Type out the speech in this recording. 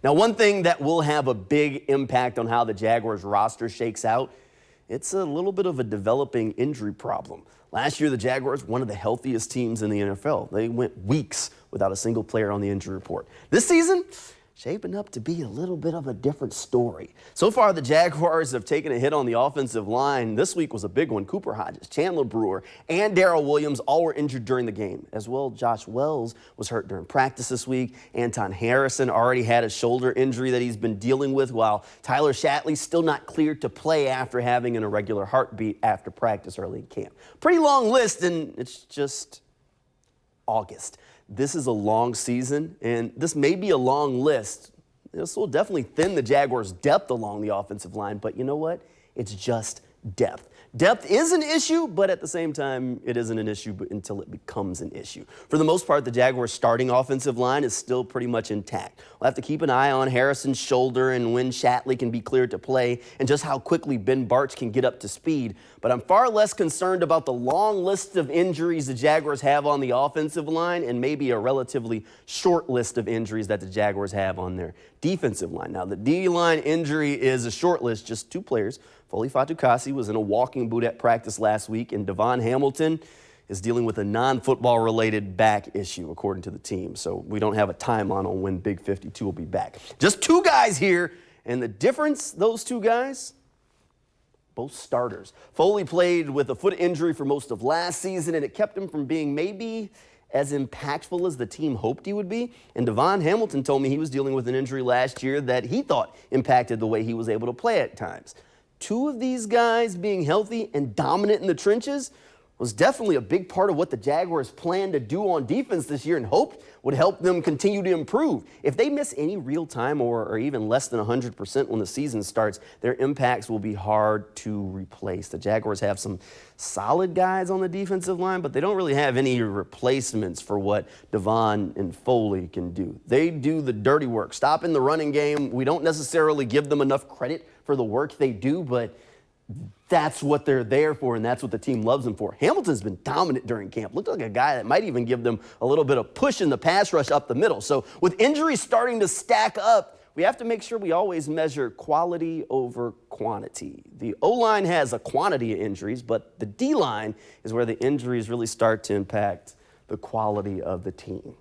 Now, one thing that will have a big impact on how the Jaguars roster shakes out, it's a little bit of a developing injury problem. Last year, the Jaguars were one of the healthiest teams in the NFL. They went weeks without a single player on the injury report. This season, shaping up to be a little bit of a different story. So far, the Jaguars have taken a hit on the offensive line. This week was a big one. Cooper Hodges, Chandler Brewer, and Darrell Williams all were injured during the game. As well, Josh Wells was hurt during practice this week. Anton Harrison already had a shoulder injury that he's been dealing with, while Tyler Shatley's still not cleared to play after having an irregular heartbeat after practice early in camp. Pretty long list, and it's just August. This is a long season, and this may be a long list. This will definitely thin the Jaguars' depth along the offensive line, but you know what? It's just depth. Depth is an issue, but at the same time, it isn't an issue until it becomes an issue. For the most part, the Jaguars' starting offensive line is still pretty much intact. We'll have to keep an eye on Harrison's shoulder and when Shatley can be cleared to play and just how quickly Ben Bartch can get up to speed. But I'm far less concerned about the long list of injuries the Jaguars have on the offensive line and maybe a relatively short list of injuries that the Jaguars have on their defensive line. Now, the D-line injury is a short list, just two players. Foley Fatukasi was in a walking boot at practice last week, and Devon Hamilton is dealing with a non-football related back issue, according to the team. So we don't have a timeline on when Big 52 will be back. Just two guys here, and the difference, those two guys, both starters. Foley played with a foot injury for most of last season, and it kept him from being maybe as impactful as the team hoped he would be. And Devon Hamilton told me he was dealing with an injury last year that he thought impacted the way he was able to play at times. Two of these guys being healthy and dominant in the trenches was definitely a big part of what the Jaguars planned to do on defense this year and hoped would help them continue to improve. If they miss any real time or even less than 100% when the season starts, their impacts will be hard to replace. The Jaguars have some solid guys on the defensive line, but they don't really have any replacements for what Devon and Foley can do. They do the dirty work. Stopping the running game, we don't necessarily give them enough credit for the work they do, but that's what they're there for, and that's what the team loves them for. Hamilton's been dominant during camp. Looked like a guy that might even give them a little bit of push in the pass rush up the middle. So with injuries starting to stack up, we have to make sure we always measure quality over quantity. The O-line has a quantity of injuries, but the D-line is where the injuries really start to impact the quality of the team.